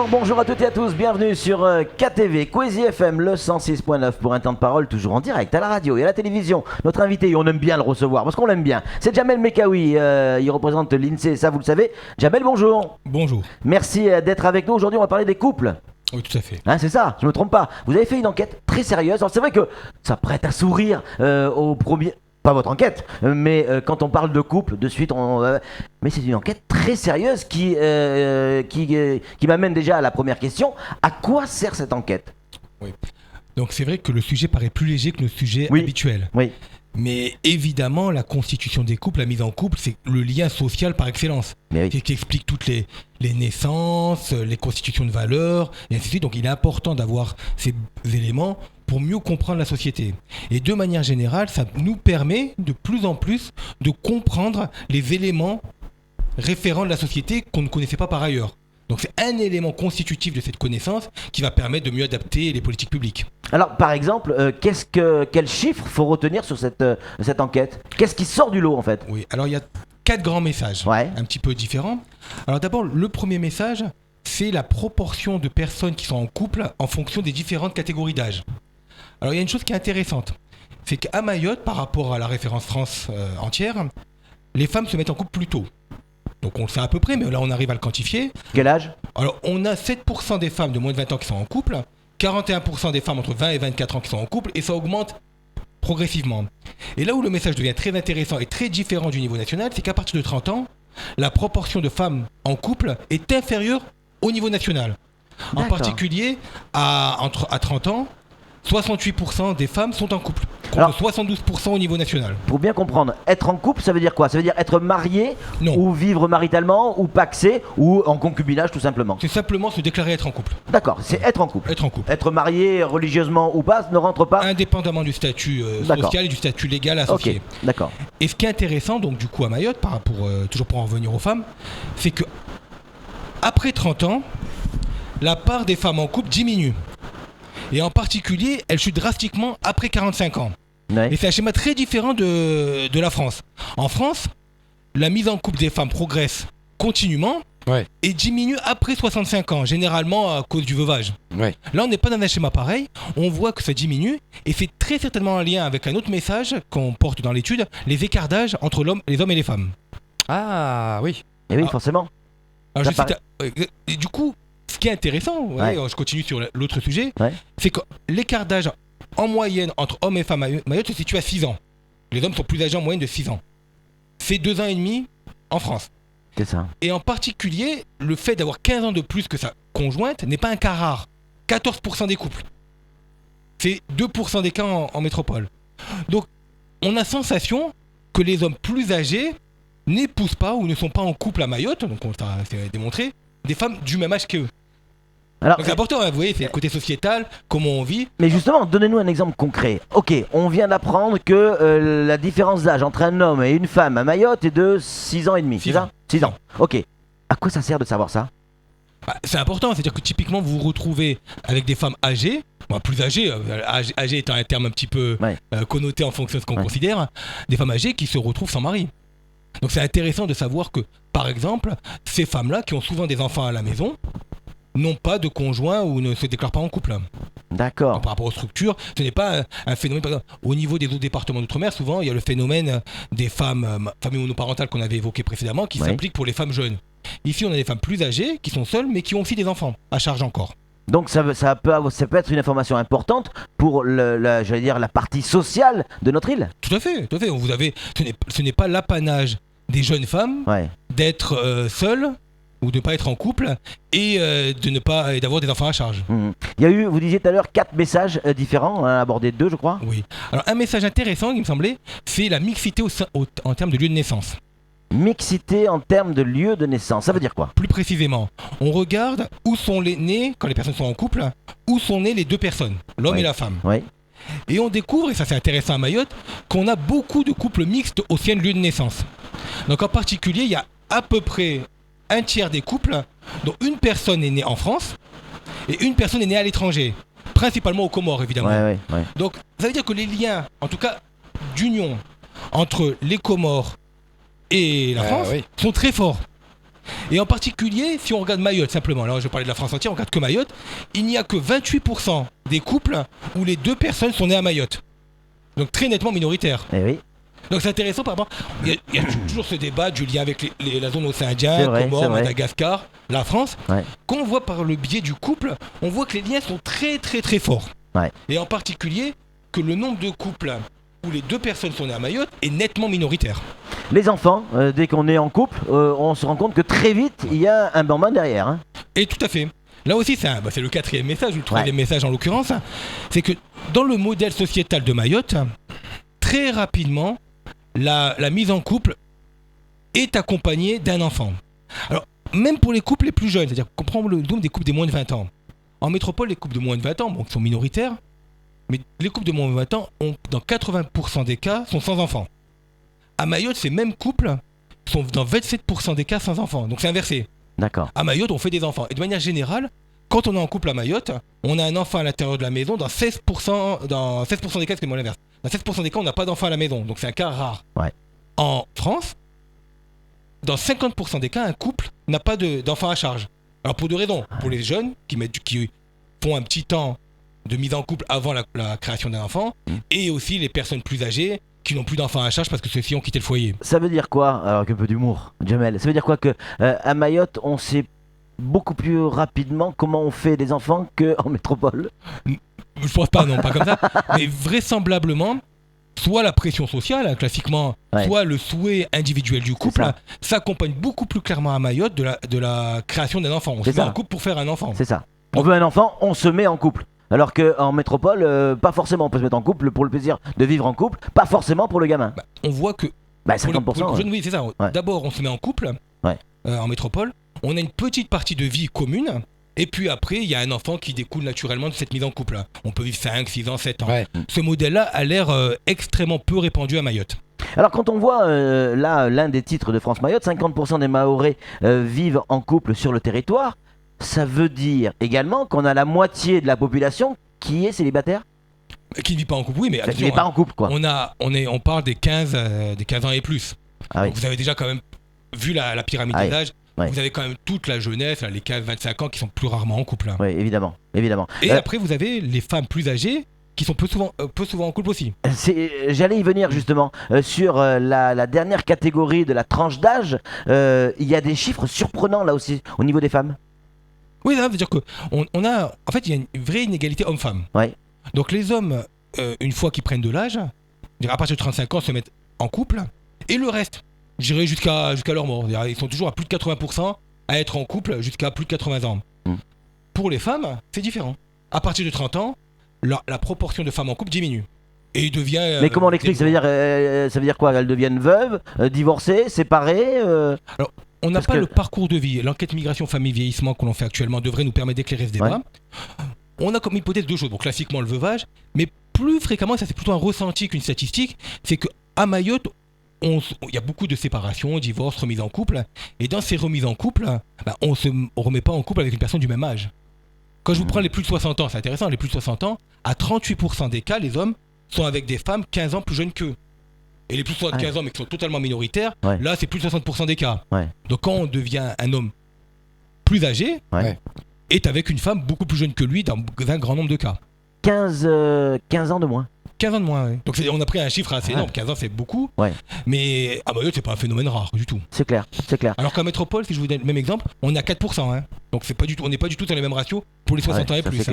Bonjour à toutes et à tous, bienvenue sur KTV, Kwezi FM, le 106.9 pour un temps de parole toujours en direct à la radio et à la télévision. Notre invité, on aime bien le recevoir parce qu'on l'aime bien, c'est Jamel Mekaoui, il représente l'INSEE, ça vous le savez. Jamel, bonjour. Bonjour. Merci d'être avec nous, aujourd'hui on va parler des couples. Oui, tout à fait. Hein, c'est ça, je me trompe pas. Vous avez fait une enquête très sérieuse, alors c'est vrai que ça prête à sourire au premier... Pas votre enquête, mais quand on parle de couple, de suite, mais c'est une enquête très sérieuse qui m'amène déjà à la première question. À quoi sert cette enquête ? Oui. Donc c'est vrai que le sujet paraît plus léger que le sujet habituel. Oui. Mais évidemment, la constitution des couples, la mise en couple, c'est le lien social par excellence. Oui. Qui explique toutes les naissances, les constitutions de valeurs, et ainsi de suite. Donc il est important d'avoir ces éléments pour mieux comprendre la société. Et de manière générale, ça nous permet de plus en plus de comprendre les éléments référents de la société qu'on ne connaissait pas par ailleurs. Donc c'est un élément constitutif de cette connaissance qui va permettre de mieux adapter les politiques publiques. Alors par exemple, quel chiffre faut retenir sur cette enquête ? Qu'est-ce qui sort du lot en fait ? Oui, alors il y a 4 grands messages, un petit peu différents. Alors d'abord, le premier message, c'est la proportion de personnes qui sont en couple en fonction des différentes catégories d'âge. Alors il y a une chose qui est intéressante, c'est qu'à Mayotte, par rapport à la référence France entière, les femmes se mettent en couple plus tôt. Donc on le sait à peu près, mais là on arrive à le quantifier. Quel âge ? Alors on a 7% des femmes de moins de 20 ans qui sont en couple, 41% des femmes entre 20 et 24 ans qui sont en couple, et ça augmente progressivement. Et là où le message devient très intéressant et très différent du niveau national, c'est qu'à partir de 30 ans, la proportion de femmes en couple est inférieure au niveau national. En particulier, à 30 ans, 68% des femmes sont en couple, contre 72% au niveau national. Pour bien comprendre, être en couple, ça veut dire quoi ? Ça veut dire être marié, ou vivre maritalement, ou pacsé, ou en concubinage tout simplement ? C'est simplement se déclarer être en couple. D'accord, c'est être en couple. Être en couple. Être marié religieusement ou pas ne rentre pas ? Indépendamment du statut social et du statut légal associé. Ok, d'accord. Et ce qui est intéressant, donc du coup à Mayotte, toujours pour en revenir aux femmes, c'est que après 30 ans, la part des femmes en couple diminue. Et en particulier, elle chute drastiquement après 45 ans. Ouais. Et c'est un schéma très différent de la France. En France, la mise en couple des femmes progresse continuellement et diminue après 65 ans, généralement à cause du veuvage. Ouais. Là, on n'est pas dans un schéma pareil. On voit que ça diminue et c'est très certainement en lien avec un autre message qu'on porte dans l'étude, les écarts d'âge entre les hommes et les femmes. Ah oui. Et oui, forcément. Alors, du coup, ce qui est intéressant, je continue sur l'autre sujet, c'est que l'écart d'âge en moyenne entre hommes et femmes à Mayotte se situe à 6 ans. Les hommes sont plus âgés en moyenne de 6 ans. C'est 2 ans et demi en France. C'est ça. Et en particulier, le fait d'avoir 15 ans de plus que sa conjointe n'est pas un cas rare. 14% des couples. C'est 2% des cas en métropole. Donc, on a sensation que les hommes plus âgés n'épousent pas ou ne sont pas en couple à Mayotte, donc ça c'est démontré, des femmes du même âge qu'eux. Alors, donc c'est important, vous voyez, c'est le côté sociétal, comment on vit. Mais justement, donnez-nous un exemple concret. Ok, on vient d'apprendre que la différence d'âge entre un homme et une femme à Mayotte est de 6 ans et demi, c'est ça ? 6 ans. Ok. À quoi ça sert de savoir ça ? C'est important, c'est-à-dire que typiquement vous vous retrouvez avec des femmes âgées, plus âgées, âgées étant un terme un petit peu connoté en fonction de ce qu'on considère, des femmes âgées qui se retrouvent sans mari. Donc c'est intéressant de savoir que, par exemple, ces femmes-là qui ont souvent des enfants à la maison, n'ont pas de conjoint ou ne se déclarent pas en couple. D'accord. Donc, par rapport aux structures, ce n'est pas un phénomène. Par exemple, au niveau des autres départements d'outre-mer, souvent, il y a le phénomène des familles monoparentales qu'on avait évoqué précédemment qui s'applique pour les femmes jeunes. Ici, on a des femmes plus âgées qui sont seules, mais qui ont aussi des enfants à charge encore. Donc, ça peut être une information importante pour la partie sociale de notre île. Tout à fait. Ce n'est pas l'apanage des jeunes femmes d'être seules ou de ne pas être en couple et d'avoir des enfants à charge. Il y a eu, vous disiez tout à l'heure, 4 messages différents, on a abordé 2 je crois. Oui. Alors un message intéressant il me semblait, c'est la mixité en termes de lieu de naissance. Mixité en termes de lieu de naissance, ça veut dire quoi ? Plus précisément, on regarde où sont nés, quand les personnes sont en couple, où sont nées les 2 personnes, l'homme et la femme. Oui. Et on découvre, et ça c'est intéressant à Mayotte, qu'on a beaucoup de couples mixtes au sein de lieu de naissance. Donc en particulier, il y a à peu près un tiers des couples dont une personne est née en France et une personne est née à l'étranger, principalement aux Comores évidemment. Donc ça veut dire que les liens, en tout cas d'union entre les Comores et la France sont très forts. Et en particulier, si on regarde Mayotte simplement, alors je vais parler de la France entière, on regarde que Mayotte, il n'y a que 28% des couples où les deux personnes sont nées à Mayotte. Donc très nettement minoritaire. Eh oui. Donc c'est intéressant par rapport. Il y a toujours ce débat du lien avec la zone océan C'est Indien, vrai, c'est Comores, vrai. Madagascar, la France. Ouais. Quand on voit par le biais du couple, on voit que les liens sont très très très forts. Ouais. Et en particulier que le nombre de couples où les deux personnes sont nées à Mayotte est nettement minoritaire. Les enfants, dès qu'on est en couple, on se rend compte que très vite, il y a un bambin derrière. Hein. Et tout à fait. Là aussi, c'est le quatrième message, ou le troisième message en l'occurrence, c'est que dans le modèle sociétal de Mayotte, très rapidement, la mise en couple est accompagnée d'un enfant. Alors, même pour les couples les plus jeunes, c'est-à-dire qu'on prend le nombre des couples des moins de 20 ans. En métropole, les couples de moins de 20 ans, bon, qui sont minoritaires, mais les couples de moins de 20 ans, dans 80% des cas, sont sans enfants. À Mayotte, ces mêmes couples sont dans 27% des cas sans enfants. Donc c'est inversé. D'accord. À Mayotte, on fait des enfants. Et de manière générale, quand on est en couple à Mayotte, on a un enfant à l'intérieur de la maison. Dans 16% des cas, excusez-moi l'inverse. Dans 16% des cas, on n'a pas d'enfant à la maison. Donc c'est un cas rare. Ouais. En France, dans 50% des cas, un couple n'a pas d'enfant à charge. Alors pour deux raisons. Pour les jeunes qui font un petit temps de mise en couple avant la création d'un enfant, et aussi les personnes plus âgées qui n'ont plus d'enfants à charge parce que ceux-ci ont quitté le foyer. Ça veut dire quoi, alors qu'un peu d'humour, Jamel, ça veut dire quoi que à Mayotte, on sait beaucoup plus rapidement comment on fait des enfants qu'en métropole? Je pense pas, non, pas comme ça. Mais vraisemblablement, soit la pression sociale, hein, classiquement, soit le souhait individuel du couple, s'accompagne beaucoup plus clairement à Mayotte de la création d'un enfant. On se met en couple pour faire un enfant. C'est ça. On veut un enfant, on se met en couple. Alors qu'en métropole, pas forcément. On peut se mettre en couple pour le plaisir de vivre en couple, pas forcément pour le gamin. On voit que 50%. Pour le jeune, oui, c'est ça. D'abord, on se met en couple en métropole. On a une petite partie de vie commune. Et puis après, il y a un enfant qui découle naturellement de cette mise en couple. On peut vivre 5, 6 ans, 7 ans. Ouais. Ce modèle-là a l'air extrêmement peu répandu à Mayotte. Alors quand on voit là l'un des titres de France Mayotte, 50% des Mahorais vivent en couple sur le territoire, ça veut dire également qu'on a la moitié de la population qui est célibataire? Qui ne vit pas en couple, oui, mais qui n'est pas en couple, quoi. On parle des 15 ans et plus. Ah, oui. Donc vous avez déjà quand même vu la pyramide des âges. Vous avez quand même toute la jeunesse, les 15-25 ans qui sont plus rarement en couple. Oui, évidemment. Et après, vous avez les femmes plus âgées qui sont peu souvent en couple aussi. J'allais y venir justement. Sur la dernière catégorie de la tranche d'âge, il y a des chiffres surprenants là aussi au niveau des femmes. Oui, ça veut dire qu'on a... En fait, il y a une vraie inégalité homme-femme. Ouais. Donc les hommes, une fois qu'ils prennent de l'âge, à partir de 35 ans, se mettent en couple. Et le reste, je dirais jusqu'à leur mort. Ils sont toujours à plus de 80% à être en couple jusqu'à plus de 80 ans. Pour les femmes, c'est différent. À partir de 30 ans, la proportion de femmes en couple diminue. Et il devient... Mais comment on l'explique? Ça veut dire quoi? Elles deviennent veuves, divorcées, séparées Alors, on n'a pas le parcours de vie. L'enquête migration famille vieillissement que l'on fait actuellement devrait nous permettre d'éclairer ce débat. On a comme hypothèse deux choses. Bon, classiquement le veuvage, mais plus fréquemment, ça c'est plutôt un ressenti qu'une statistique, c'est qu'à Mayotte, il y a beaucoup de séparations, divorces, remises en couple. Et dans ces remises en couple, on ne remet pas en couple avec une personne du même âge. Quand je vous prends les plus de 60 ans, c'est intéressant, les plus de 60 ans, à 38% des cas, les hommes sont avec des femmes 15 ans plus jeunes qu'eux. Et les plus de 75 ans, mais qui sont totalement minoritaires, là, c'est plus de 60% des cas. Donc quand on devient un homme plus âgé, est avec une femme beaucoup plus jeune que lui dans un grand nombre de cas. 15 ans de moins. 15 ans de moins, oui. Donc on a pris un chiffre assez énorme. 15 ans, c'est beaucoup. Mais à Mayotte, c'est pas un phénomène rare du tout. C'est clair. Alors qu'en métropole, si je vous donne le même exemple, on a 4%. Donc on n'est pas du tout dans les mêmes ratios pour les 60 ans et plus.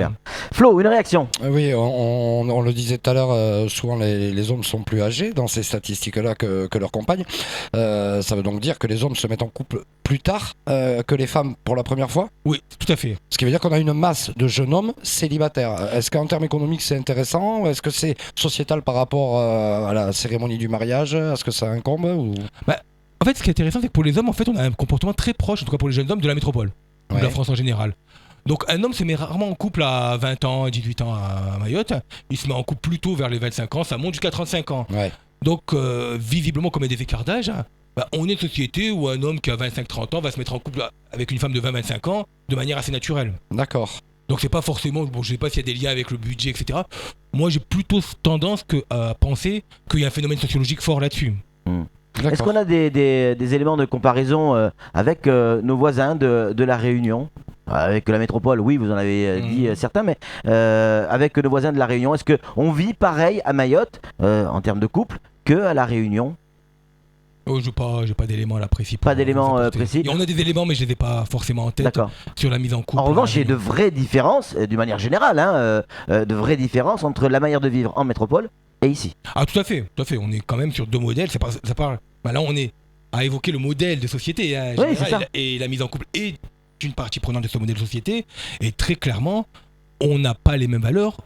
Flo, une réaction? Oui, on le disait tout à l'heure, souvent les hommes sont plus âgés dans ces statistiques-là que leurs compagnes. Ça veut donc dire que les hommes se mettent en couple plus tard que les femmes pour la première fois? Oui, tout à fait. Ce qui veut dire qu'on a une masse de jeunes hommes célibataires. Est-ce qu'en termes économiques c'est intéressant? Est-ce que c'est sociétal par rapport à la cérémonie du mariage? Est-ce que ça incombe ou... En fait, ce qui est intéressant, c'est que pour les hommes, en fait, on a un comportement très proche, en tout cas pour les jeunes hommes, de la métropole, de la France en général. Donc un homme se met rarement en couple à 20 ans, 18 ans à Mayotte. Il se met en couple plutôt vers les 25 ans, ça monte jusqu'à 35 ans. Donc visiblement, comme il y a des écarts d'âge, on est une société où un homme qui a 25-30 ans va se mettre en couple avec une femme de 20-25 ans de manière assez naturelle. D'accord. Donc c'est pas forcément, je sais pas s'il y a des liens avec le budget, etc. Moi j'ai plutôt tendance à penser qu'il y a un phénomène sociologique fort là-dessus. Est-ce qu'on a des éléments de comparaison avec nos voisins de la Réunion? Avec la métropole, oui, vous en avez dit certains, mais avec nos voisins de la Réunion, est-ce qu'on vit pareil à Mayotte, en termes de couple, que à la Réunion? Oh, j'ai pas d'éléments là précis. Pas d'éléments précis. Et on a des éléments, mais je les ai pas forcément en tête sur la mise en couple. En revanche, il y a de vraies différences, d'une manière générale, de vraies différences entre la manière de vivre en métropole et ici. Ah, tout à fait. On est quand même sur deux modèles. Là, on est à évoquer le modèle de société Oui, c'est ça. et la mise en couple est une partie prenante de ce modèle de société. Et très clairement, on n'a pas les mêmes valeurs,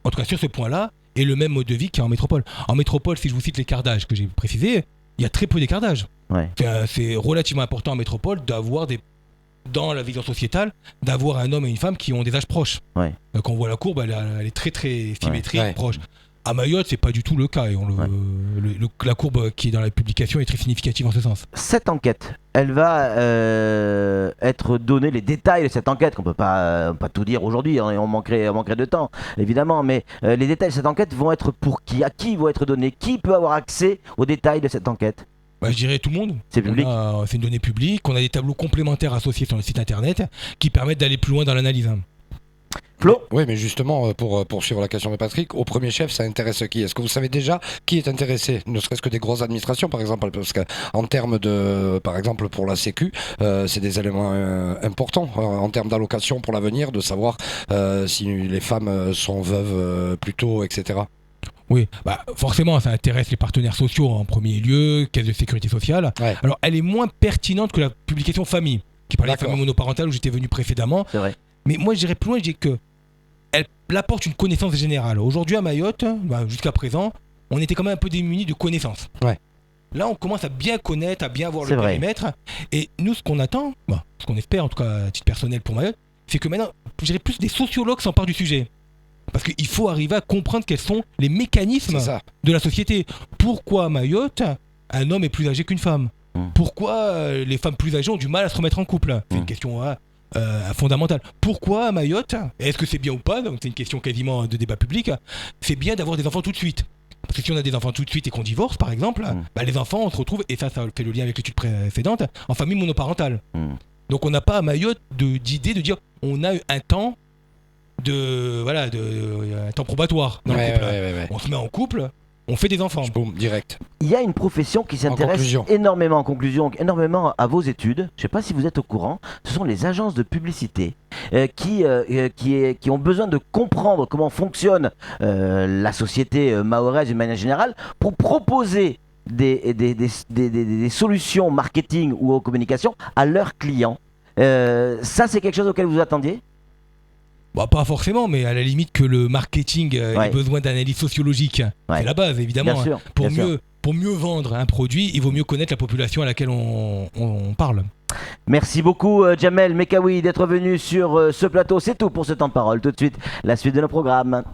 en tout cas sur ce point-là, et le même mode de vie qu'il y a en métropole. En métropole, si je vous cite l'écart d'âge que j'ai précisé, il y a très peu d'écart d'âge. Ouais. C'est relativement important en métropole d'avoir dans la vision sociétale, d'avoir un homme et une femme qui ont des âges proches. Ouais. Quand on voit la courbe, elle est très très symétrique, Ouais. proche. À Mayotte, c'est pas du tout le cas. Et la courbe qui est dans la publication est très significative en ce sens. Cette enquête, elle va être donnée, les détails de cette enquête, qu'on peut pas tout dire aujourd'hui, on manquerait de temps, évidemment, mais les détails de cette enquête vont être pour qui? À qui vont être donnés? Qui peut avoir accès aux détails de cette enquête? Je dirais tout le monde. C'est public. C'est une donnée publique. On a des tableaux complémentaires associés sur le site internet qui permettent d'aller plus loin dans l'analyse. Flo? Oui, mais justement, pour poursuivre la question de Patrick, au premier chef, ça intéresse qui? Est-ce que vous savez déjà qui est intéressé? Ne serait-ce que des grosses administrations, par exemple, parce qu'en termes de, par exemple, pour la Sécu, c'est des éléments importants en termes d'allocation pour l'avenir, de savoir si les femmes sont veuves plus tôt, etc. Oui, forcément, ça intéresse les partenaires sociaux en premier lieu, caisse de sécurité sociale. Ouais. Alors, elle est moins pertinente que la publication famille, qui parlait de D'accord. famille monoparentale où j'étais venu précédemment. C'est vrai. Mais moi, j'irais plus loin, je dis que elle apporte une connaissance générale. Aujourd'hui, à Mayotte, jusqu'à présent, on était quand même un peu démunis de connaissances. Ouais. Là, on commence à bien connaître, à bien voir C'est le vrai. périmètre. Et nous, ce qu'on attend, ce qu'on espère, en tout cas à titre personnel pour Mayotte, c'est que maintenant, je dirais plus des sociologues s'emparent du sujet. Parce qu'il faut arriver à comprendre quels sont les mécanismes C'est ça. de la société. Pourquoi à Mayotte, un homme est plus âgé qu'une femme? Pourquoi les femmes plus âgées ont du mal à se remettre en couple? C'est une question fondamentale. Pourquoi à Mayotte, et est-ce que c'est bien ou pas, donc c'est une question quasiment de débat public, c'est bien d'avoir des enfants tout de suite? Parce que si on a des enfants tout de suite et qu'on divorce, par exemple, les enfants, on se retrouve, et ça fait le lien avec l'étude précédente, en famille monoparentale. Donc on n'a pas à Mayotte d'idée de dire on a un temps un temps probatoire dans le couple. Ouais. On se met en couple, on fait des enfants. Boum, direct. Il y a une profession qui s'intéresse conclusion. énormément à vos études. Je ne sais pas si vous êtes au courant. Ce sont les agences de publicité qui ont besoin de comprendre comment fonctionne la société mahoraise d'une manière générale pour proposer des solutions marketing ou communication à leurs clients. Ça, c'est quelque chose auquel vous attendiez? Pas forcément, mais à la limite que le marketing ait besoin d'analyse sociologique. C'est la base, évidemment. Bien sûr, Pour mieux vendre un produit, il vaut mieux connaître la population à laquelle on parle. Merci beaucoup Jamel Mekawi d'être venu sur ce plateau. C'est tout pour ce temps de parole. Tout de suite, la suite de nos programmes.